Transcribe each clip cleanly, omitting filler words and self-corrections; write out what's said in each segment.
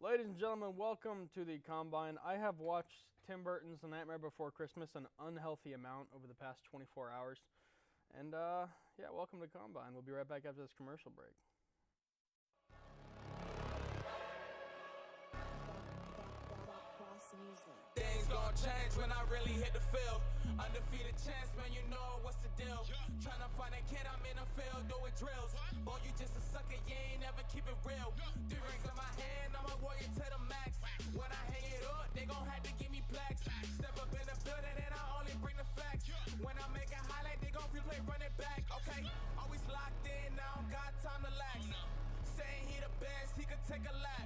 Ladies and gentlemen, welcome to the Combine. I have watched Tim Burton's The Nightmare Before Christmas an unhealthy amount over the past 24 hours. And, yeah, welcome to Combine. We'll be right back after this commercial break. Things gon' change when I really hit the field. Undefeated chance, man, you know what's the deal. Tryna find a kid, I'm in the field doing drills. Boy, you just a sucker, you ain't never keep it real. 3 rings in my hand, I'm a warrior to the max. When I hang it up, they gon' have to give me plaques. Step up in the building and I only bring the facts. When I make a highlight, they gon' replay, run it back. Okay, always locked in, now I don't got time to lax. Saying he the best, he could take a lap.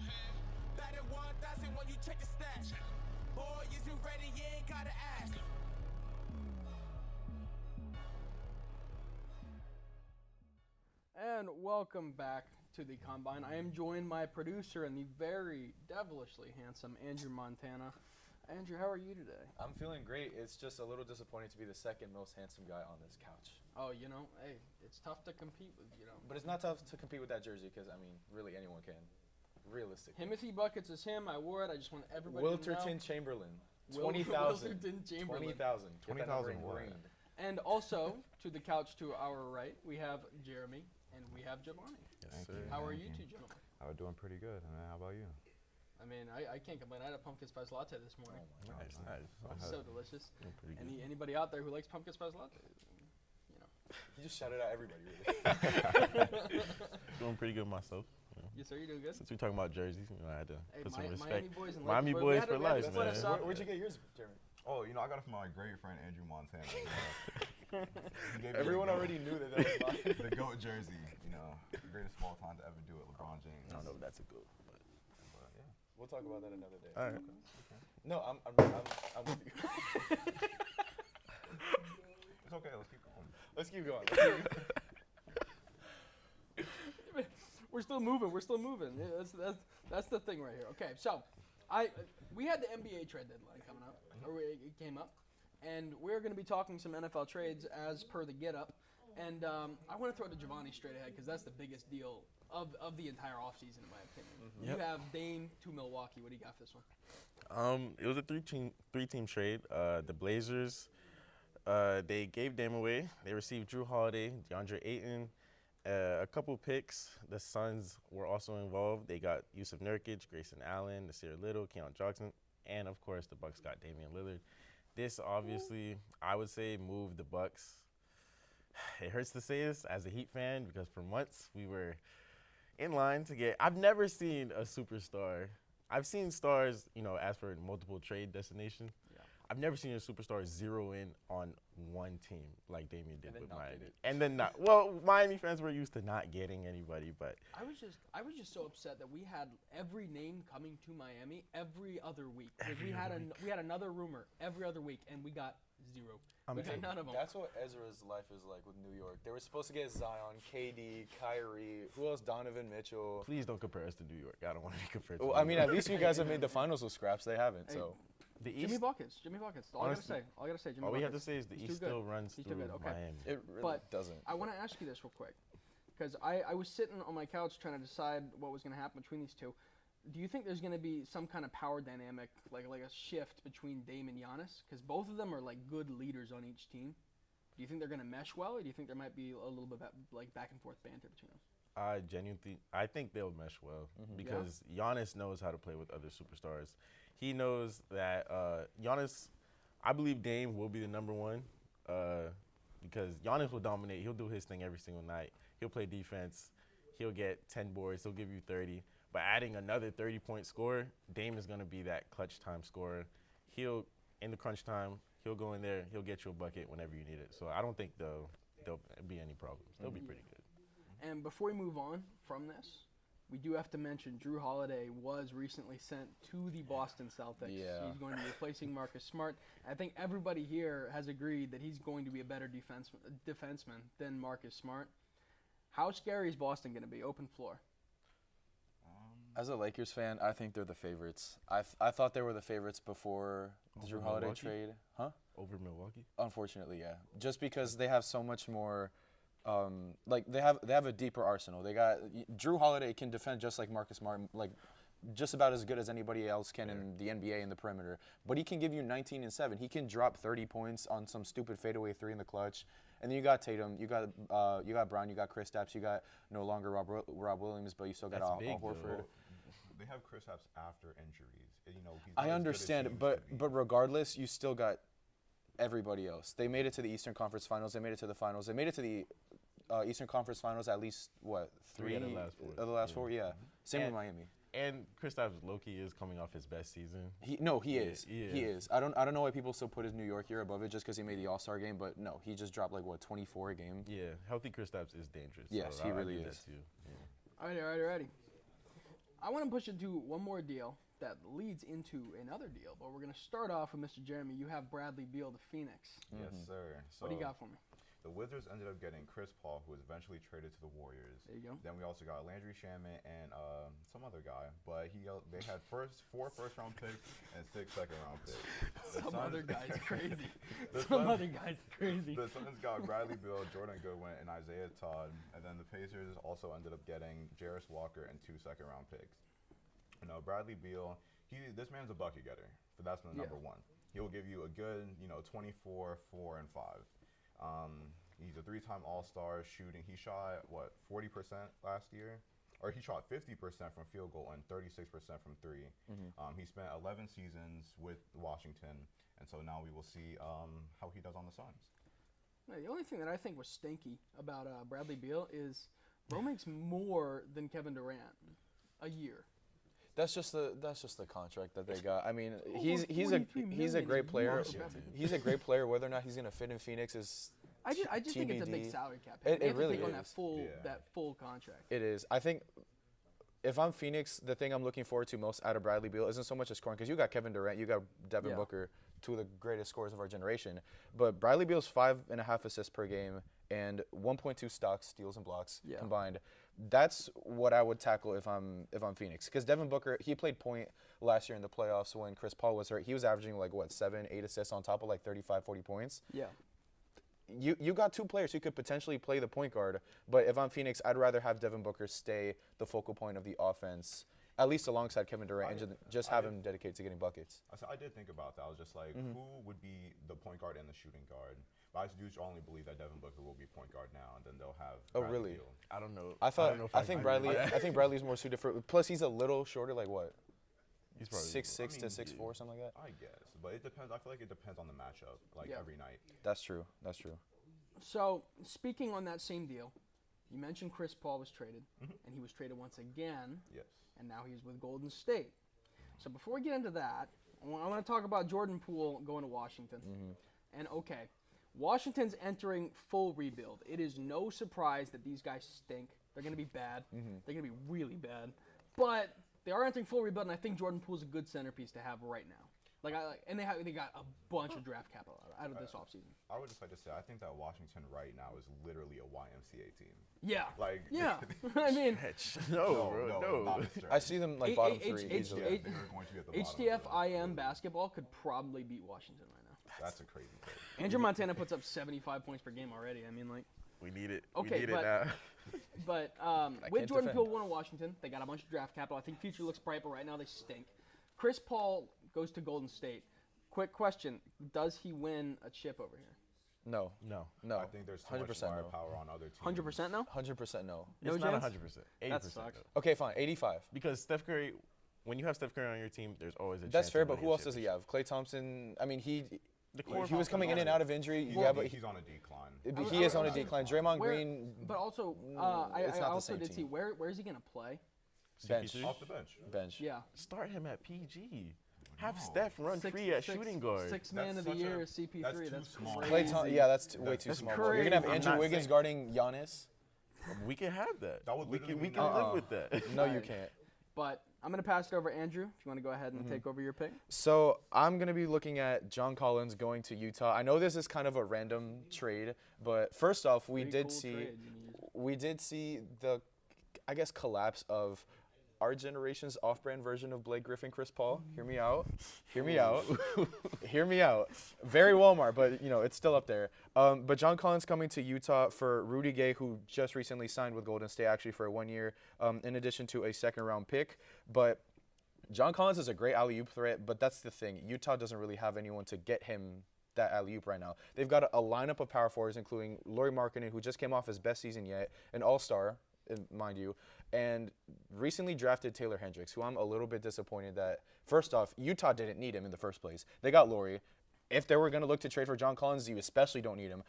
Batted 1,000 when you check the stats. Boy, is you ready? You ain't gotta ask. And welcome back to the Combine. I am joined by producer and the very devilishly handsome Andrew Montana. Andrew, how are you today? I'm feeling great. It's just a little disappointing to be the second most handsome guy on this couch. Oh, hey, it's tough to compete with, But it's not tough to compete with that jersey because, really anyone can. Realistically. Himothy Buckets is him. I wore it. I just want everybody to know. Wilterton Chamberlain. 20,000. 20,000. Wilterton Chamberlain. 20,000. 20,000 what? And also, to the couch to our right, we have Jeremy and we have Giovanni. Yes, sir. How are you two gentlemen? I'm doing pretty good. How about you? I mean, I can't complain. I had a pumpkin spice latte this morning. Oh my God. Nice. So delicious. Pretty good. Anybody out there who likes pumpkin spice latte? You just shouted out everybody, really. Doing pretty good myself. Yes, sir. You doing good? Since we're talking about jerseys, I had to put some respect. Miami boys and Miami Lakers boys we for had to life, split man. us up. Where'd you get yours, Jeremy? Oh, I got it from my great friend Andrew Montana. He gave me Everyone the already knew that was mine. the GOAT jersey, greatest small time to ever do it, LeBron James. I don't know if that's a good, but Yeah. We'll talk about that another day. all right. No, I'm with you. It's okay. Let's keep going. Let's keep going. We're still moving. Yeah, that's the thing right here. Okay, so we had the NBA trade deadline coming up, or it came up, and we're going to be talking some NFL trades as per the get up. And I want to throw it to Giovanni straight ahead because that's the biggest deal of the entire offseason, in my opinion. Mm-hmm. You have Dame to Milwaukee. What do you got for this one? It was a three-team trade. The Blazers, they gave Dame away. They received Drew Holiday, DeAndre Ayton, a couple picks. The Suns were also involved. They got Yusuf Nurkic, Grayson Allen, Nasir Little, Keon Johnson, and of course the Bucks got Damian Lillard. This obviously, I would say, moved the Bucks. It hurts to say this as a Heat fan because for months we were in line to get. I've never seen a superstar. I've seen stars, ask for multiple trade destination. Yeah. I've never seen a superstar zero in on one team like Damian did And then with not get Miami. it. And then not. Well, Miami fans were used to not getting anybody, but I was just so upset that we had every name coming to Miami every other week. We had another rumor every other week, and we got zero. We got none of them. That's what Ezra's life is like with New York. They were supposed to get Zion, KD, Kyrie, who else? Donovan Mitchell. please don't compare us to New York. I don't want to be compared to Well, New I mean, York. at least you guys have made the finals with scraps. They haven't, Hey, so. The Jimmy East, Buckets. All Honestly, I gotta say, Jimmy all we have to Buckets. say is the He's East too good. still runs He's too through good, okay. Miami. It really But doesn't. I want to ask you this real quick, because I was sitting on my couch trying to decide what was going to happen between these two. Do you think there's going to be some kind of power dynamic, like a shift between Dame and Giannis? Because both of them are like good leaders on each team. Do you think they're going to mesh well, or do you think there might be a little bit like back and forth banter between them? I think they'll mesh well because Giannis knows how to play with other superstars. He knows that Giannis, I believe Dame will be the number one because Giannis will dominate. He'll do his thing every single night. He'll play defense. He'll get 10 boards. He'll give you 30. But adding another 30-point scorer, Dame is going to be that clutch time scorer. He'll, in the crunch time, he'll go in there. He'll get you a bucket whenever you need it. So I don't think there'll be any problems. They'll be pretty good. And before we move on from this, we do have to mention Drew Holiday was recently sent to the Boston Celtics. Yeah. He's going to be replacing Marcus Smart. I think everybody here has agreed that he's going to be a better defenseman than Marcus Smart. How scary is Boston going to be? Open floor. As a Lakers fan, I think they're the favorites. I thought they were the favorites before the Drew Holiday Milwaukee? trade. Huh? Over Milwaukee? Unfortunately, yeah. Just because they have so much more, they have a deeper arsenal. They got Drew Holiday can defend just like Marcus Smart, like just about as good as anybody else can in the NBA in the perimeter. But he can give you 19 and 7. He can drop 30 points on some stupid fadeaway 3 in the clutch. And then you got Tatum, you got Brown, you got Kristaps, you got no longer Rob Williams, but you still got Al Horford. They have Kristaps after injuries. You know, he's I understand, but regardless, you still got everybody else. They made it to the Eastern Conference Finals. They made it to the finals. They made it to the Eastern Conference Finals at least, what, three out of the last 4. Of the last 4, yeah. Same with Miami. And Kristaps low-key is coming off his best season. He is. I don't know why people still put his New York here above it just because he made the All-Star game, but no, he just dropped like what 24 a game. Yeah, healthy Kristaps is dangerous. Yes, so he I really agree is. with that too. Yeah. Alrighty. I want to push it to one more deal that leads into another deal, but we're gonna start off with Mr. Jeremy. You have Bradley Beal to Phoenix. Yes, sir. So What do you got for me? the Wizards ended up getting Chris Paul, who was eventually traded to the Warriors. There you go. Then we also got Landry Shamet and some other guy, but they had 4 first-round picks and 6 second-round picks. Some other guy's crazy. The Some Suns- other guy's crazy. The Suns got Bradley Beal, Jordan Goodwin, and Isaiah Todd, and then the Pacers also ended up getting Jarris Walker and 2 second-round picks. You know, Bradley Beal, this man's a bucket getter, so that's the number one. He'll give you a good, 24, 4, and 5. He's a 3-time All-Star shooting. He shot, 40% last year? Or he shot 50% from field goal and 36% from 3. He spent 11 seasons with Washington, and so now we will see how he does on the Suns. The only thing that I think was stinky about Bradley Beal is bro makes more than Kevin Durant a year. That's just the contract that they got. I mean, Almost he's a $43 great player. million. He's a great player. Whether or not he's gonna fit in Phoenix is I just think it's a big TBD. salary cap. It They have really to take on is. that full contract. It is. I think if I'm Phoenix, the thing I'm looking forward to most out of Bradley Beal isn't so much a scoring, because you got Kevin Durant, you got Devin Booker, 2 of the greatest scorers of our generation. But Bradley Beal's 5.5 assists per game and 1.2 stocks, steals, and blocks combined. That's what I would tackle if I'm Phoenix. Because Devin Booker, he played point last year in the playoffs when Chris Paul was hurt. He was averaging 7, 8 assists on top of 35, 40 points. Yeah. You got 2 players who could potentially play the point guard, but if I'm Phoenix, I'd rather have Devin Booker stay the focal point of the offense, at least alongside Kevin Durant, and just have him dedicated to getting buckets. I did think about that. I was just like, who would be the point guard and the shooting guard? But I do strongly believe that Devin Booker will be point guard now, and then they'll have. Oh, Bradley really? Beal. I don't know. I think think Bradley's more suited for. Plus, he's a little shorter, He's probably 6'6" to 6'4", something like that. I guess, but it depends. I feel like it depends on the matchup, every night. That's true. So, speaking on that same deal, you mentioned Chris Paul was traded, and he was traded once again, Yes. and now he's with Golden State. So before we get into that, I want to talk about Jordan Poole going to Washington. And okay, Washington's entering full rebuild. It is no surprise that these guys stink. They're going to be bad. They're going to be really bad. But they are entering full rebuild, and I think Jordan Poole's a good centerpiece to have right now. And they got a bunch of draft capital out of this offseason. I would just like to say, I think that Washington right now is literally a YMCA team. Yeah. Yeah. I mean, No. Not a stretch. I see them bottom 3 easily. They're going to be at the bottom. HTF-IM basketball could probably beat Washington right now. That's a crazy thing. Andrew Montana puts up 75 points per game already. I mean, we need it. Okay, we need it now. But with can't Jordan defend. Poole going to Washington, they got a bunch of draft capital. I think future looks bright, but right now they stink. Chris Paul goes to Golden State. Quick question: does he win a chip over here? No. I think there's too much 100% no. firepower on other teams. 100% no. 100% no. No It's not chance? 100%. 80%. That sucks. Okay, fine. 85. Because Steph Curry, when you have Steph Curry on your team, there's always a chance. That's fair, of but winning who a else does he have? Klay Thompson. I mean, he was coming in and out of injury. He's, Yeah, but he's on a decline. he is on a decline. Draymond Where- Green, But also, it's I not the also same did see team. where is he going to play? bench. CP3? Off the bench. Bench. Yeah. Start him at PG. Have Steph run free at shooting guard. Sixth man of That's the such a- year is CP3. that's too That's small. crazy. That's way too That's small. You're gonna have crazy. Andrew I'm not Wiggins saying- guarding Giannis. We can have that. That would we literally can be- live with that. No, you can't. But I'm going to pass it over to Andrew. If you want to go ahead and take over your pick. So I'm gonna be looking at John Collins going to Utah. I know this is kind of a random trade, but first off, we Pretty did cool see trade, the, I guess, collapse of our generation's off-brand version of Blake Griffin, Chris Paul. Hear me out. Hear me out. Hear me out. Very Walmart, but it's still up there. But John Collins coming to Utah for Rudy Gay, who just recently signed with Golden State, actually for 1 year, in addition to a second-round pick. But John Collins is a great alley-oop threat, but that's the thing. Utah doesn't really have anyone to get him that alley-oop right now. They've got a lineup of power forwards, including Lauri Markkanen, who just came off his best season yet, an all-star, mind you, and recently drafted Taylor Hendricks, who I'm a little bit disappointed that, first off, Utah didn't need him in the first place. They got Lauri. If they were going to look to trade for John Collins, you especially don't need him.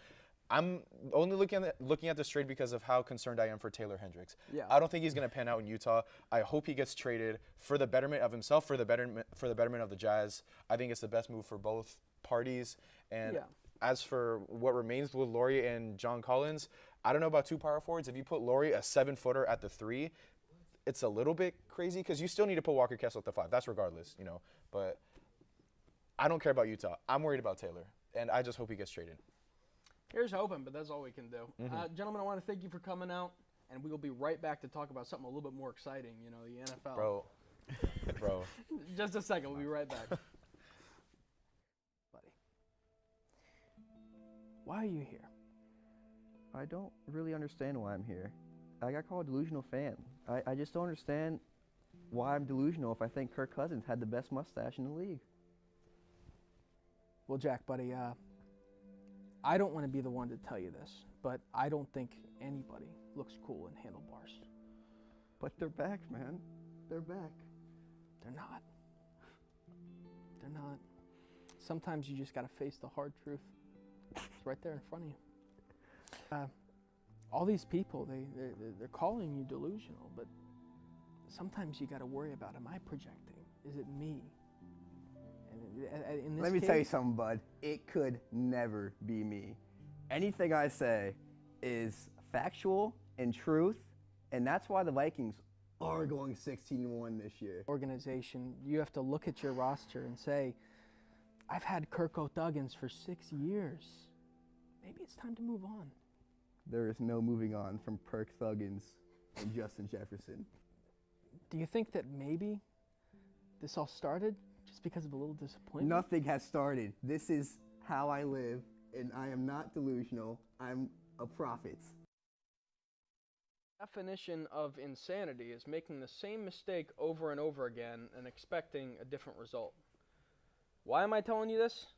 I'm only looking at this trade because of how concerned I am for Taylor Hendricks. Yeah. I don't think he's going to pan out in Utah. I hope he gets traded for the betterment of himself, for the betterment of the Jazz. I think it's the best move for both parties. And as for what remains with Lauri and John Collins, I don't know about two power forwards. If you put Lauri, a 7-footer at the 3, it's a little bit crazy because you still need to put Walker Kessler at the 5. That's regardless, you know. But I don't care about Utah. I'm worried about Taylor, and I just hope he gets traded. Here's hoping, but that's all we can do. Gentlemen, I want to thank you for coming out, and we will be right back to talk about something a little bit more exciting, you know, the NFL. Bro. Just a second. We'll be right back. Buddy, why are you here? I don't really understand why I'm here. I got called a delusional fan. I just don't understand why I'm delusional if I think Kirk Cousins had the best mustache in the league. Well, Jack, buddy, I don't want to be the one to tell you this, but I don't think anybody looks cool in handlebars. But they're back, man. They're back. They're not. They're not. Sometimes you just got to face the hard truth. It's right there in front of you. All these people, they're calling you delusional, but sometimes you got to worry about, am I projecting? Is it me? And in this Let me case, tell you something, bud. It could never be me. Anything I say is factual and truth, and that's why the Vikings are going 16-1 this year. Organization, you have to look at your roster and say, I've had Kirk O'Duggins for 6 years. Maybe it's time to move on. There is no moving on from Kirk Thuggins and Justin Jefferson. Do you think that maybe this all started just because of a little disappointment? Nothing has started. This is how I live, and I am not delusional. I'm a prophet. Definition of insanity is making the same mistake over and over again and expecting a different result. Why am I telling you this?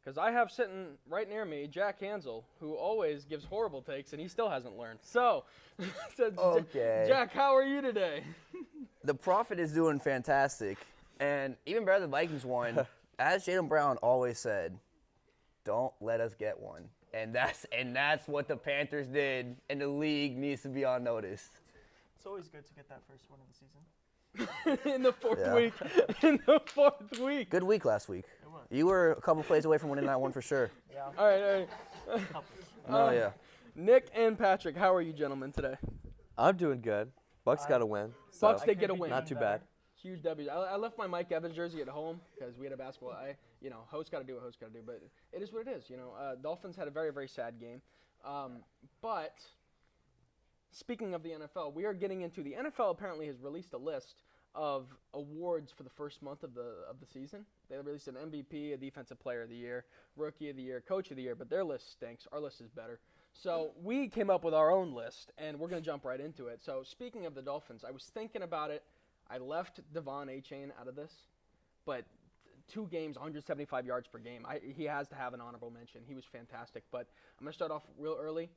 Because I have sitting right near me Jack Hansel, who always gives horrible takes, and he still hasn't learned. So, Okay. Jack, how are you today? The Prophet is doing fantastic, and even better than Vikings won. As Jaylen Brown always said, don't let us get one. And that's what the Panthers did, and the league needs to be on notice. It's always good to get that first one of the season. In the fourth Yeah. week. In the fourth week. Good week last week. You were a couple plays away from winning that one for sure. Yeah. All right. Oh, yeah. Nick and Patrick, how are you gentlemen today? I'm doing good. Bucks got a win. Bucks, so they get a win. Not too bad. Huge W. I left my Mike Evans jersey at home because we had a basketball. Host got to do what host got to do, but it is what it is. Dolphins had a very, very sad game. But speaking of the NFL, we are getting into the NFL. Apparently, has released a list of awards for the first month of the season. They released an MVP, a Defensive Player of the Year, Rookie of the Year, Coach of the Year, but their list stinks. Our list is better. So we came up with our own list, and we're going to jump right into it. So speaking of the Dolphins, I was thinking about it. I left Devon Achane out of this, but 2 games, 175 yards per game. He has to have an honorable mention. He was fantastic, but I'm going to start off real early.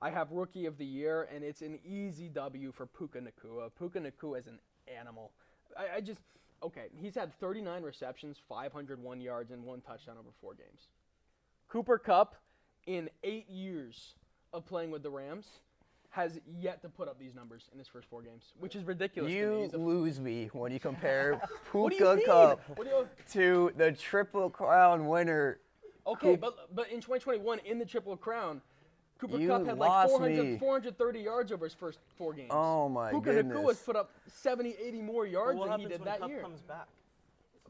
I have Rookie of the Year, and it's an easy W for Puka Nacua. Puka Nacua is an animal. He's had 39 receptions, 501 yards, and 1 touchdown over 4 games. Cooper Kupp, in 8 years of playing with the Rams, has yet to put up these numbers in his first 4 games, which is ridiculous. You lose me when you compare What do you Puka mean? Kupp What do you- to the Triple Crown winner. Okay, but in 2021, in the Triple Crown, Cooper You Kupp had lost 430 yards over his first 4 games. Oh, my Puka goodness. Nacua's put up 70, 80 more yards What than he happens did when that Cup year. comes back?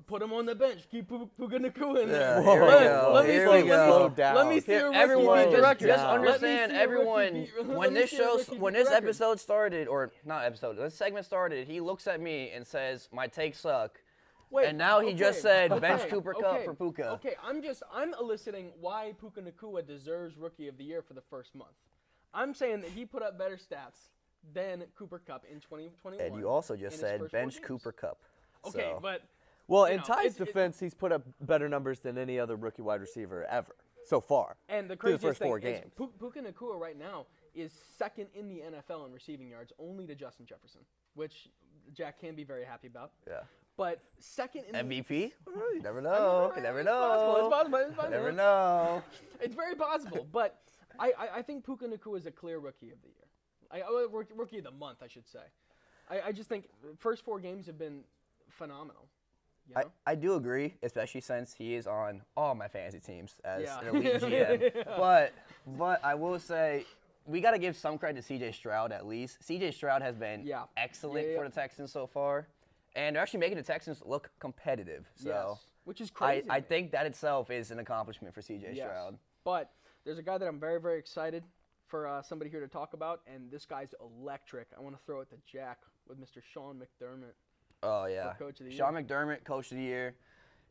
Put him on the bench. Keep Puka Nacua in Yeah, there. here we go. Let me Here see. we go. Let me see a rookie Everyone, beat just director. just Let me understand, see a rookie everyone, beat- let when me this see a show, rookie when beat this record. episode started, or not episode, this segment started, he looks at me and says, my takes suck. Wait, And now he just said, bench okay, Cooper Kupp okay, for Puka. Okay, I'm eliciting why Puka Nacua deserves Rookie of the Year for the first month. I'm saying that he put up better stats than Cooper Kupp in 2021. And you also just in his said, first 4 bench games. Cooper Kupp. Okay, So. but Well, you in know, Ty's it's- defense, he's put up better numbers than any other rookie wide receiver ever so far. and the through the craziest first thing 4 is games. Puka Nacua right now is second in the NFL in receiving yards, only to Justin Jefferson, which Jack can be very happy about. Yeah. But second in MVP? the You never know. You never know. It's possible. It's possible. You never know. It's very possible, but I think Puka Nacua is a clear rookie of the year. Rookie of the month, I should say. I just think first 4 games have been phenomenal. You know? I do agree, especially since he is on all my fantasy teams as Yeah. an elite GM. But I will say we got to give some credit to C.J. Stroud at least. C.J. Stroud has been excellent Yeah. for the Texans so far, and they're actually making the Texans look competitive. So Yes, which is crazy. I think that itself is an accomplishment for C.J. Yes. Stroud. But there's a guy that I'm very, very excited for somebody here to talk about, and this guy's electric. I want to throw it to Jack with Mr. Sean McDermott. Oh, yeah. Coach of the Sean McDermott, Coach of the Year.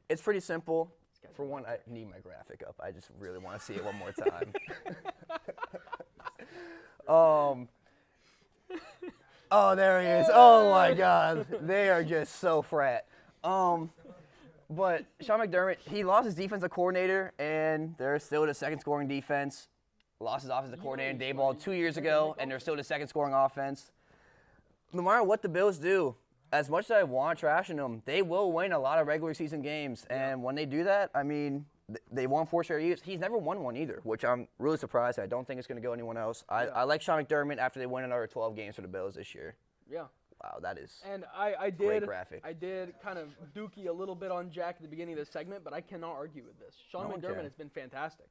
It's pretty simple. For one, I need my graphic up. I just really want to see it one more time. Oh, there he is. Oh, my God. They are just so frat. But Sean McDermott, he lost his defensive coordinator, and they're still the second scoring defense. Lost his offensive coordinator, Dayball, 2 years ago, and they're still the second scoring offense. No matter what the Bills do, as much as I want trashing them, they will win a lot of regular season games. And when they do that, I mean, they won 4 straight years. He's never won one either, which I'm really surprised. I don't think it's going to go anyone else. I like Sean McDermott after they win another 12 games for the Bills this year. Yeah. Wow, that is And I great did graphic. I did kind of dookie a little bit on Jack at the beginning of this segment, but I cannot argue with this. Sean No one McDermott can. has been fantastic.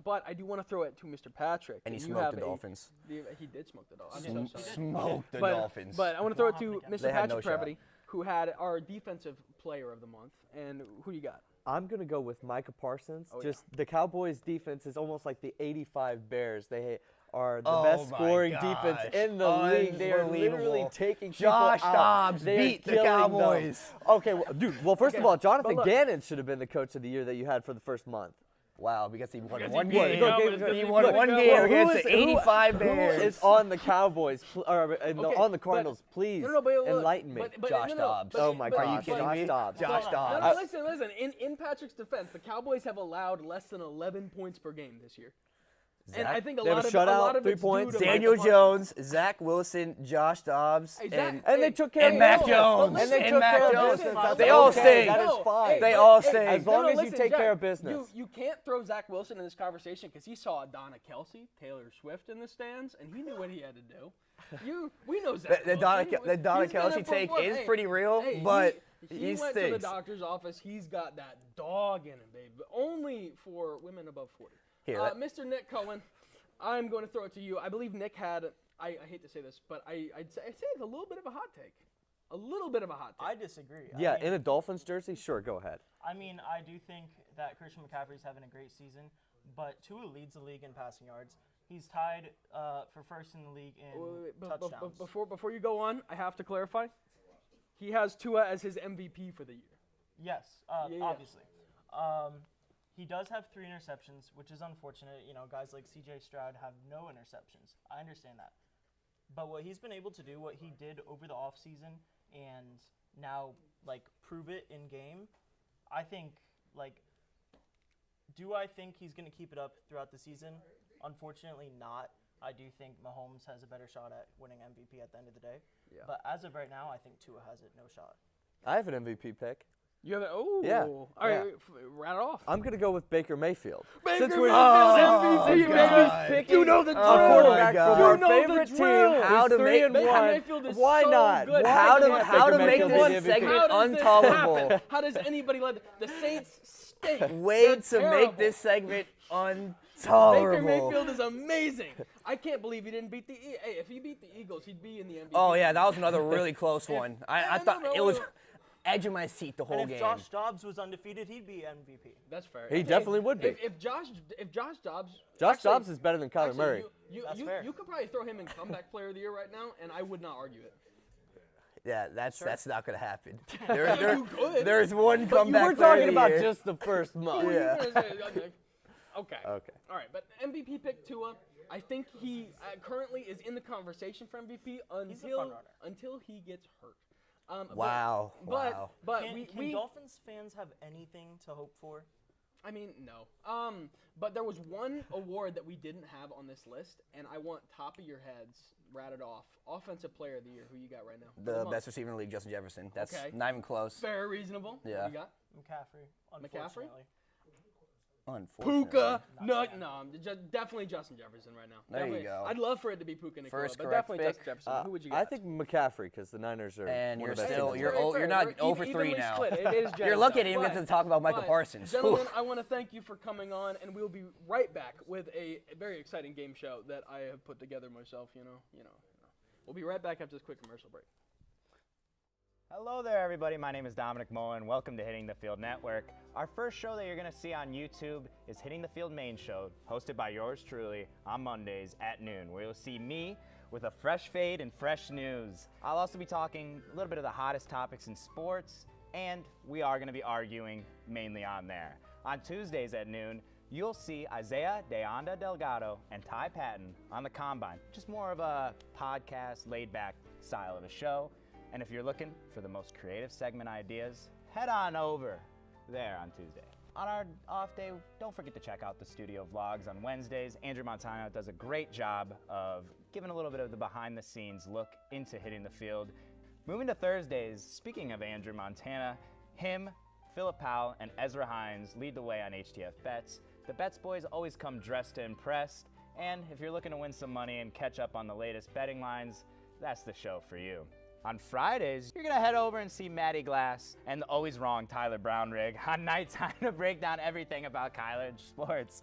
But I do want to throw it to Mr. Patrick. And he you smoked have the Dolphins. He did smoke the Dolphins. I'm so sorry. Smoked the But- Dolphins. But I want to throw it to Mr. They had Patrick no shot. Previty, who had our defensive player of the month. And who you got? I'm going to go with Micah Parsons. Oh, Just the Cowboys' defense is almost like the 85 Bears. They are the Oh best my scoring gosh. defense in the league. They are literally Unbelievable. taking Josh people out. Dobbs They are beat the killing them. Cowboys. Okay, well, dude. Well, first of all, Jonathan look- Gannon should have been the coach of the year that you had for the first month. Wow, because he won Because one he beat game. the Cowboys. He Look, won look, one look, game who against the 85 Bears. Who is on the Cowboys, on the Cardinals? Please No, but look, enlighten me. but Josh no, Dobbs. but- Oh my but- Are you gosh, kidding Josh me? Dobbs. Josh No, Dobbs. listen. In Patrick's defense, the Cowboys have allowed less than 11 points per game this year. And I think a They have lot a of shutout, it's 3 due points. to Daniel Micah Parsons. Jones, Zach Wilson, Josh Dobbs, Hey, Zach, And they took care and of Mac business. Jones. And they And took Mac care of Jones. business. That's They all okay. stink. That is fine. They all stink. As long as you take Jack, care of business. You can't throw Zach Wilson in this conversation because he saw Donna Kelsey, Taylor Swift in the stands, and he knew what he had to do. We know Zach The Donna Wilson. Donna He's gonna Kelsey take perform. is Hey, pretty real, hey, but he he went to the stinks. doctor's office. He's got that dog in him, babe. But only for women above 40. Here, let- Mr. Nick Cohen, I'm going to throw it to you. I believe Nick had. I hate to say this, but I'd say it's a little bit of a hot take. A little bit of a hot take. I disagree. Yeah, I mean, in a Dolphins jersey, sure, go ahead. I mean, I do think that Christian McCaffrey's having a great season, but Tua leads the league in passing yards. He's tied for first in the league in touchdowns. Before you go on, I have to clarify. He has Tua as his MVP for the year. Yes, Yeah. obviously. He does have 3 interceptions, which is unfortunate. You know, guys like C.J. Stroud have no interceptions. I understand that. But what he's been able to do, what he did over the offseason, and now, prove it in game, I think, do I think he's going to keep it up throughout the season? Unfortunately not. I do think Mahomes has a better shot at winning MVP at the end of the day. Yeah. But as of right now, I think Tua has it, no shot. I have an MVP pick. You have it. Oh. Yeah, All right, yeah. rat it off. I'm going to go with Baker Mayfield. Baker we're Mayfield's since MVP, we're baby. You know the a drill. quarterback God. from our You know the favorite drill. team, How who's to 3 and make- Baker 1. Mayfield is Why so not? good. Why How to can't how to Baker make Mayfield this be MVP? segment How does this intolerable? happen? How does anybody let the Saints stink? Way They're to terrible. make this segment Baker intolerable. Mayfield is amazing. I can't believe he didn't beat the. Hey, if he beat the Eagles, he'd be in the MVP. Oh yeah, that was another really close one. I thought no, it was no. edge of my seat the whole And if game. Josh Dobbs was undefeated, he'd be MVP. That's fair. He definitely would be. If Josh Dobbs. Josh actually- Dobbs is better than Kyler actually, Murray. That's fair. You could probably throw him in comeback player of the year right now, and I would not argue it. Yeah, that's not gonna happen. You could. There's one But comeback. we're player talking of the about year. just the first month. Yeah. Okay. Okay. All right, but MVP pick Tua. I think he currently is in the conversation for MVP He's a front runner. until he gets hurt. Wow. But Can Dolphins fans have anything to hope for? I mean, no. But there was one award that we didn't have on this list, and I want top of your heads ratted off. Offensive Player of the Year. Who you got right now? The best receiver in the league, Justin Jefferson. That's Okay. not even close. Very reasonable. Yeah. What you got? McCaffrey. McCaffrey? Unfortunately. Unfortunately. Puka. Not No, definitely Justin Jefferson right now. There you Definitely. go. I'd love for it to be Puka Nacua, First but correct definitely pick. Justin Jefferson. Who would you got? I think McCaffrey because the Niners are. And one you're of the best still teams. you're not 0 for 3 Evenly now. split. It is You're lucky I just didn't so. get to talk about Michael But, Parsons. Gentlemen, I want to thank you for coming on, and we'll be right back with a very exciting game show that I have put together myself. You know. We'll be right back after this quick commercial break. Hello there, everybody. My name is Dominic Mullen. Welcome to Hitting the Field Network. Our first show that you're going to see on YouTube is Hitting the Field Main Show, hosted by yours truly on Mondays at noon, where you'll see me with a fresh fade and fresh news. I'll also be talking a little bit of the hottest topics in sports, and we are going to be arguing mainly on there. On Tuesdays at noon, you'll see Isaiah De Anda Delgado and Ty Paton on the Combine. Just more of a podcast, laid-back style of a show. And if you're looking for the most creative segment ideas, head on over there on Tuesday. On our off day, don't forget to check out the studio vlogs on Wednesdays. Andrew Montano does a great job of giving a little bit of the behind-the-scenes look into Hitting the Field. Moving to Thursdays, speaking of Andrew Montana, him, Philip Powell, and Ezra Hines lead the way on HTF Bets. The Bets boys always come dressed to impress, and if you're looking to win some money and catch up on the latest betting lines, that's the show for you. On Fridays, you're going to head over and see Matty Glass and the always wrong Tyler Brownrigg on Nighttime to break down everything about college sports.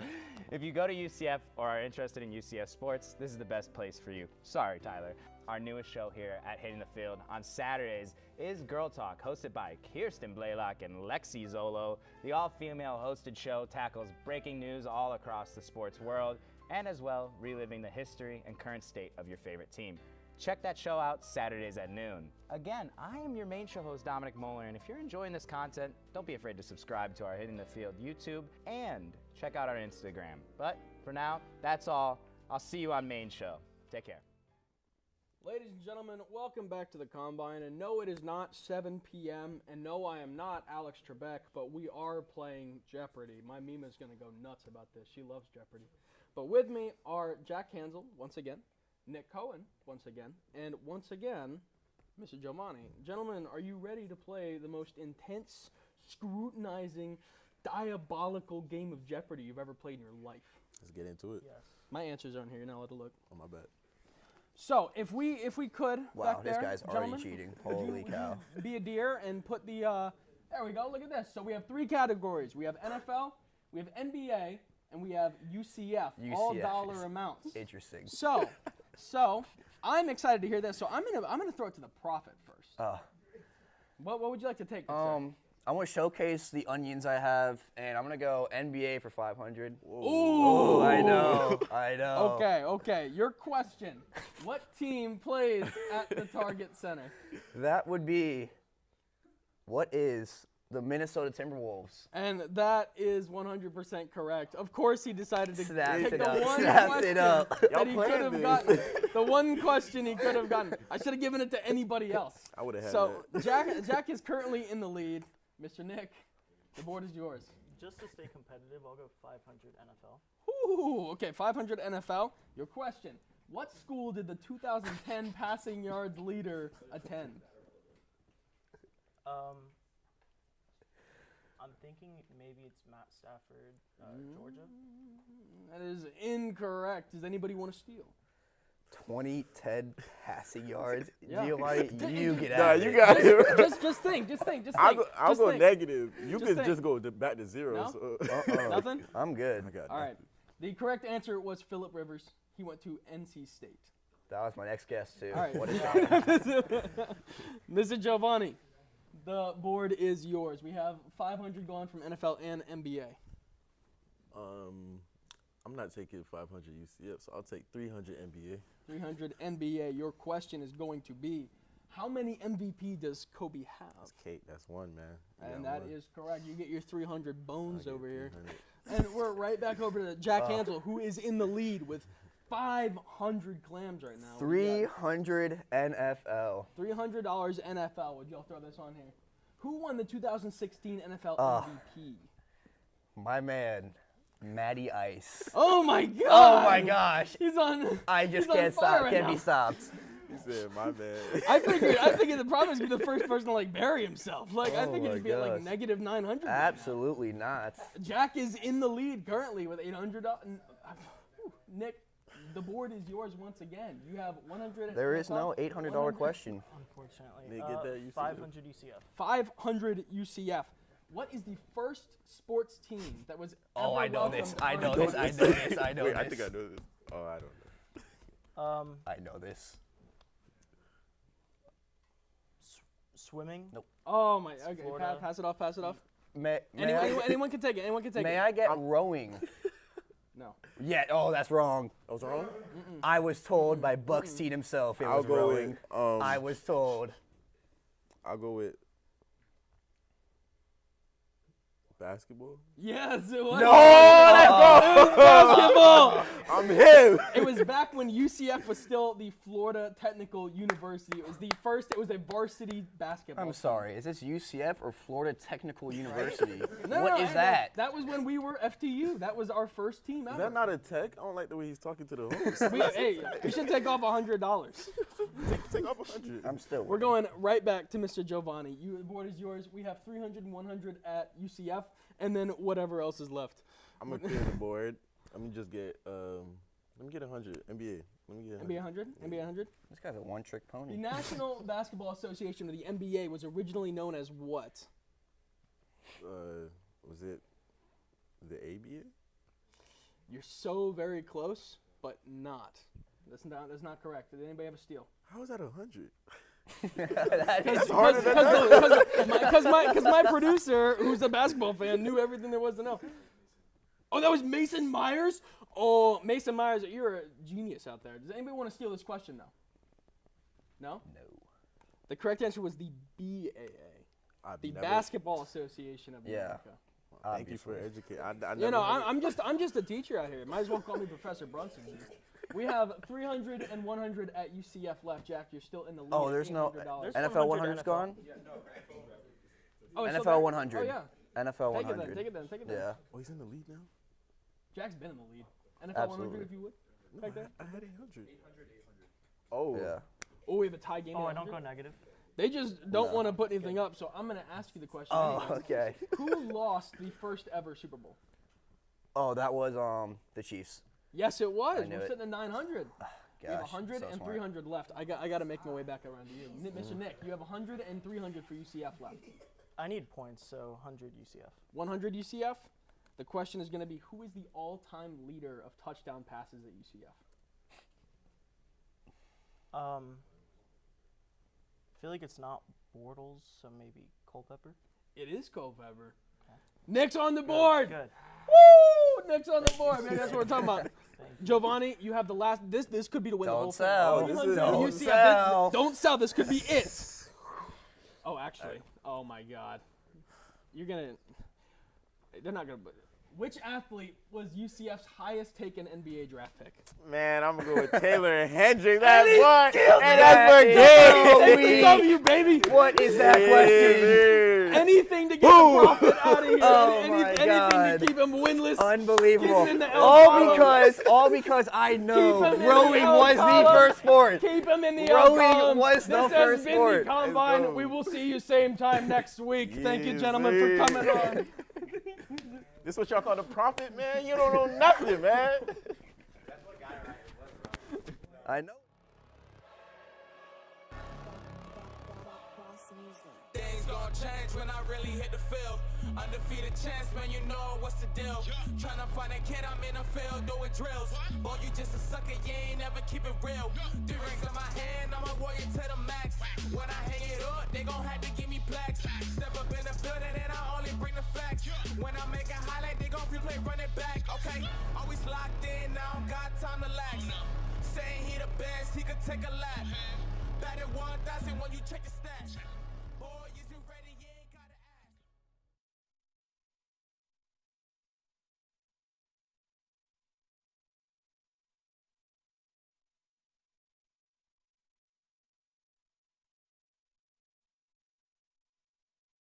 If you go to UCF or are interested in UCF sports, this is the best place for you. Sorry, Tyler. Our newest show here at Hitting the Field on Saturdays is Girl Talk, hosted by Kirsten Blaylock and Lexi Zolo. The all-female hosted show tackles breaking news all across the sports world and as well reliving the history and current state of your favorite team. Check that show out Saturdays at noon. Again, I am your main show host, Dominic Moeller, and if you're enjoying this content, don't be afraid to subscribe to our Hitting the Field YouTube and check out our Instagram. But for now, that's all. I'll see you on main show. Take care. Ladies and gentlemen, welcome back to the Combine. And no, it is not 7 p.m. And no, I am not Alex Trebek, but we are playing Jeopardy. My Mima is going to go nuts about this. She loves Jeopardy. But with me are Jack Hansel, once again, Nick Cohen, once again, and once again, Mr. Giovanni. Gentlemen, are you ready to play the most intense, scrutinizing, diabolical game of Jeopardy you've ever played in your life? Let's get into it. Yes. My answers aren't here. You're not allowed to look. Oh, my bad. So, if we could, Wow, back this there, guy's already gentlemen, cheating. would you- Holy cow. would you be a dear and put the, there we go, look at this. So we have 3 categories. We have NFL, we have NBA, and we have UCF, all UCF dollar is amounts. Interesting. So I'm excited to hear this. So I'm gonna throw it to the prophet first. Uh, What would you like to take? Good sir? I want to showcase the onions I have, and I'm going to go NBA for 500. Ooh, I know. Okay. Your question: what team plays at the Target Center? That would be, what is the Minnesota Timberwolves? And that is 100% correct. Of course, he decided to Snap take it the up, one snap question it up. that Y'all he could planned have this. gotten. The one question he could have gotten. I should have given it to anybody else. I would have had So that. Jack is currently in the lead. Mr. Nick, the board is yours. Just to stay competitive, I'll go 500 NFL. Ooh, okay, 500 NFL. Your question: what school did the 2010 passing yards leader attend? I'm thinking maybe it's Matt Stafford, Georgia. That is incorrect. Does anybody want to steal? 2010 passing yards. Yeah. Giovanni, you get Nah, out of you it. got it. Just think. I'll go think. negative. You Just could think. just go back to zero. No? So. Nothing? I'm good. All right. The correct answer was Phillip Rivers. He went to NC State. That was my next guess, too. All right. What a shocker. Mr. Giovanni, the board is yours. We have 500 gone from NFL and NBA. I'm not taking 500 UCF, so I'll take 300 NBA. 300 NBA. Your question is going to be, how many MVP does Kobe have? That's Kate. That's one, man. You And got that one. is correct. You get your 300 bones I get over here. 300. And we're right back over to Jack Hansel, who is in the lead with 500 clams right now. 300 NFL. $300 NFL. Would y'all throw this on here? Who won the 2016 NFL MVP? My man, Matty Ice. Oh my God! Oh my gosh! He's on. I just he's on can't fire stop. right Can't now. be stopped. He said, my bad. I figured the problem is be the first person to like bury himself. Like I Oh figured my he'd be at like gosh. negative 900. right Absolutely not. now. Jack is in the lead currently with $800. Nick, the board is yours once again. You have 100. There is no $800 question. Unfortunately. They get that UCF. 500 UCF. 500 UCF. What is the first sports team that was Oh, ever I know welcomed this. I on know the this. I know this. I know Wait, this. I think I know this. Oh, I don't know. I know this. Swimming. Nope. Oh my. Okay, Florida. pass it off. Pass it off. May Anyone can take it. Anyone can take may it. I get rowing? No. Yeah. Oh, that's wrong. I was wrong? I was told by Buckstein himself it I'll was go rowing. with, I was told. I'll go with basketball. Yes, it was. No! Basketball. I'm him. It was back when UCF was still the Florida Technical University. It was the first. It was a varsity basketball. I'm sorry. Is this UCF or Florida Technical University? No, What no, is hey, that? That was when we were FTU. That was our first team Is ever. that not a tech? I don't like the way he's talking to the host. Hey, we should take off $100. Take off 100. I'm still. We're going right back to Mr. Giovanni. The board is yours. We have 300 and 100 at UCF, and then whatever else is left. I'm gonna clear the board. Let me just get let me get 100 NBA. Let me get NBA 100. NBA 100. This guy's a one-trick The pony. National Basketball Association, or the NBA, was originally known as what? Was it the ABA? You're so very close, but not. That's not correct. Did anybody have a steal? How is that 100? That is harder than that. Because my producer, who's a basketball fan, knew everything there was to know. Oh, that was Mason Myers? Oh, Mason Myers, you're a genius out there. Does anybody want to steal this question, though? No? No. The correct answer was the BAA, I've the never- Basketball Association of Yeah. America. Thank you for educating. I You know, never I'm just a teacher out here. Might as well call me Professor Brunson. We have 300 and 100 at UCF left. Jack, you're still in the lead. Oh, there's no $800. NFL 100's NFL. gone. Oh, it's still NFL there? 100. Oh, yeah. NFL Take it 100. then. Take it then. Take it then. Yeah. Oh, he's in the lead now? Jack's been in the lead. NFL 100, Absolutely. if you would. No, Back there. I had 800. Oh. Yeah. Oh, we have a tie game. Oh, at I don't go 100. negative. They just don't want to put anything up, so I'm going to ask you the question. Oh, anyways. okay. Who lost the first ever Super Bowl? Oh, that was the Chiefs. Yes, it was. I knew We're it. sitting at 900. We have Gosh, 100 so and smart. 300 left. I got to make my way back around to you. Mr. Nick, you have 100 and 300 for UCF left. I need points, so 100 UCF. 100 UCF. The question is going to be, who is the all-time leader of touchdown passes at UCF? I feel like it's not Bortles, so maybe Culpepper. It is Culpepper. Nick's on the board. Good. Woo! Nick's on the board, man. That's what we're talking about. Giovanni, you have the last. This could be to win the Don't whole sell. thing. Oh, this is- UCF, don't this- sell. don't sell. This could be it. Oh, actually. Oh my God. You're gonna. They're not gonna. Which athlete was UCF's highest taken NBA draft pick? Man, I'm going to go with Taylor and Hendrick. That's what. And That that's is for so game. weak. W, baby. What is that question? Anything to get the profit out of here. Oh Any- my anything God. to keep him winless. Unbelievable. Keep him in the El All Column. because I Keep know him in the rowing El was the Column. first sport. Keep him in the Rowing column. was the This first has been sport. the Combine. Let's go. We will see you same time next week. Thank you, Yes, gentlemen, for sir. coming on. This what y'all call the profit, man? You don't know nothing, man. I know. Things gon' change when I really hit the field. Undefeated chance, man, you know what's the deal. Tryna find a kid, I'm in the field doing drills. Boy, you just a sucker, you ain't never keep it real. 3 rings in my hand, I'm a warrior to the max. When I hang it up, they gon' have to give me plaques. Step up in the building and I only bring the facts. When I make a highlight, they gon' replay, run it back, okay? Always locked in, now I don't got time to lax. Saying he the best, he could take a lap. Batted 1,000 when you check the stats.